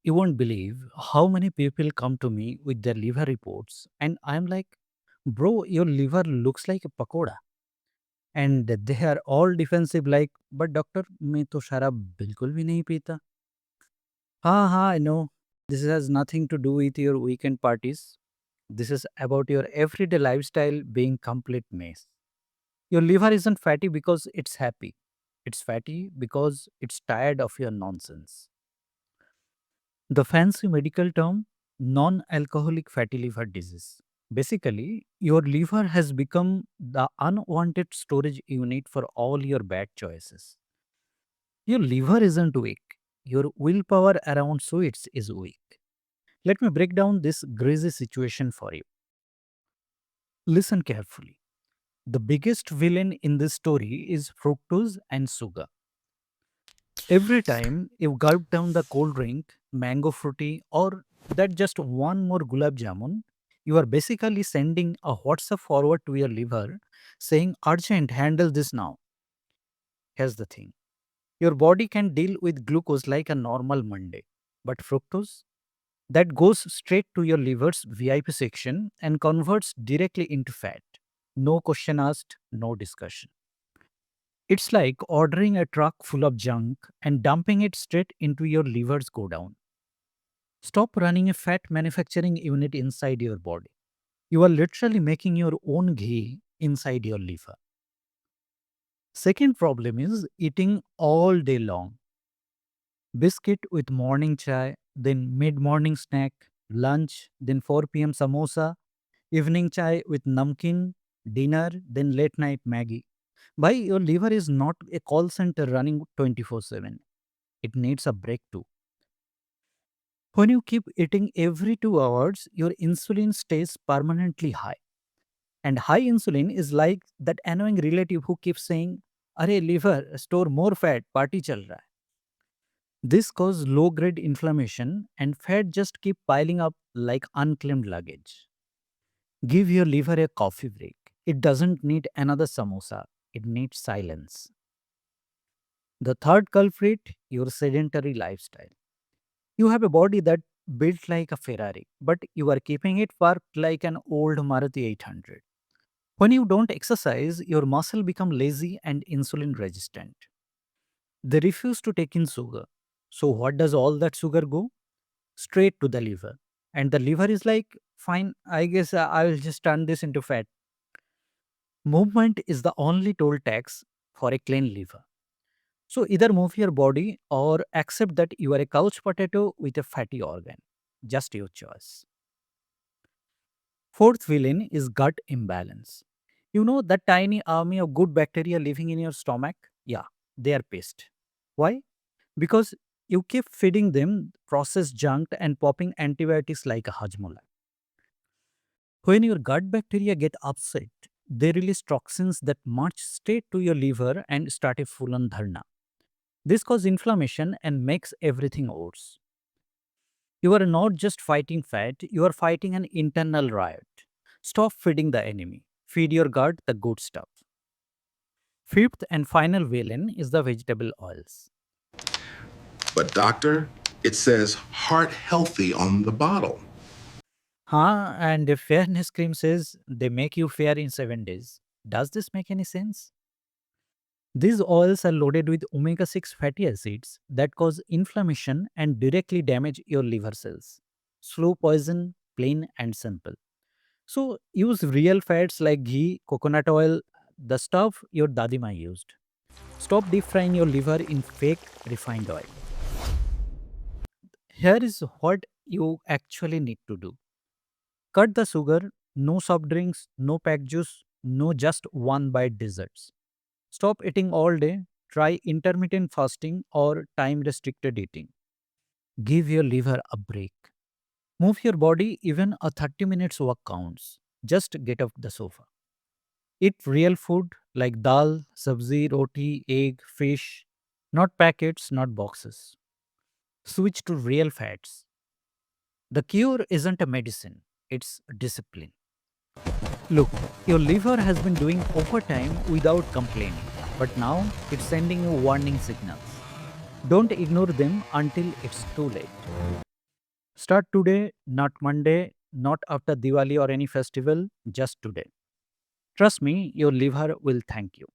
You won't believe how many people come to me with their liver reports, and I'm like, bro, your liver looks like a pakoda. And they are all defensive, like, but doctor, मैं तो शराब बिल्कुल भी नहीं पीता. हाँ, I know. This has nothing to do with your weekend parties. This is about your everyday lifestyle being complete mess. Your liver isn't fatty because it's happy. It's fatty because it's tired of your nonsense. The fancy medical term, non-alcoholic fatty liver disease. Basically, your liver has become the unwanted storage unit for all your bad choices. Your liver isn't weak. Your willpower around sweets is weak. Let me break down this greasy situation for you. Listen carefully. The biggest villain in this story is fructose and sugar. Every time you gulp down the cold drink, mango fruity, or that just one more gulab jamun, you are basically sending a WhatsApp forward to your liver saying, Urgent, handle this now. Here's the thing, your body can deal with glucose like a normal Monday, but fructose, that goes straight to your liver's VIP section and converts directly into fat. No question asked, no discussion. It's like ordering a truck full of junk and dumping it straight into your liver's go down. Stop running a fat manufacturing unit inside your body. You are literally making your own ghee inside your liver. Second problem is eating all day long. Biscuit with morning chai, then mid morning snack, lunch, then 4 p.m. samosa, evening chai with namkeen, dinner, then late night Maggie. Why your liver is not a call center running 24/7. It needs a break too. When you keep eating every 2 hours, your insulin stays permanently high. And high insulin is like that annoying relative who keeps saying, Arey liver, store more fat, party chal raha hai. This causes low grade inflammation and fat just keep piling up like unclaimed luggage. Give your liver a coffee break. It doesn't need another samosa. It needs silence. The third culprit, your sedentary lifestyle. You have a body that built like a Ferrari, but you are keeping it parked like an old Maruti 800. When you don't exercise, your muscle become lazy and insulin resistant. They refuse to take in sugar. So what does all that sugar go? Straight to the liver. And the liver is like, fine, I guess I will just turn this into fat. Movement is the only toll tax for a clean liver. So either move your body or accept that you are a couch potato with a fatty organ. Just your choice. Fourth villain is gut imbalance. You know that tiny army of good bacteria living in your stomach? Yeah, they are pissed. Why? Because you keep feeding them processed junk and popping antibiotics like a hajmola. When your gut bacteria get upset, they release toxins that march straight to your liver and start a full-on dharna. This causes inflammation and makes everything worse. You are not just fighting fat, you are fighting an internal riot. Stop feeding the enemy. Feed your gut the good stuff. Fifth and final villain is the vegetable oils. But, doctor, it says heart healthy on the bottle. Huh? And the fairness cream says they make you fair in 7 days. Does this make any sense? These oils are loaded with omega 6 fatty acids that cause inflammation and directly damage your liver cells. Slow poison, plain and simple. So use real fats like ghee, coconut oil, the stuff your dadima used. Stop deep frying your liver in fake refined oil. Here is what you actually need to do. Cut the sugar, no soft drinks, no packed juice, no just one bite desserts. Stop eating all day, try intermittent fasting or time restricted eating. Give your liver a break. Move your body, even a 30 minutes walk counts. Just get off the sofa. Eat real food like dal, sabzi, roti, egg, fish, not packets, not boxes. Switch to real fats. The cure isn't a medicine, it's discipline. Look, your liver has been doing overtime without complaining, but now it's sending you warning signals. Don't ignore them until it's too late. Start today, not Monday, not after Diwali or any festival, just today. Trust me, your liver will thank you.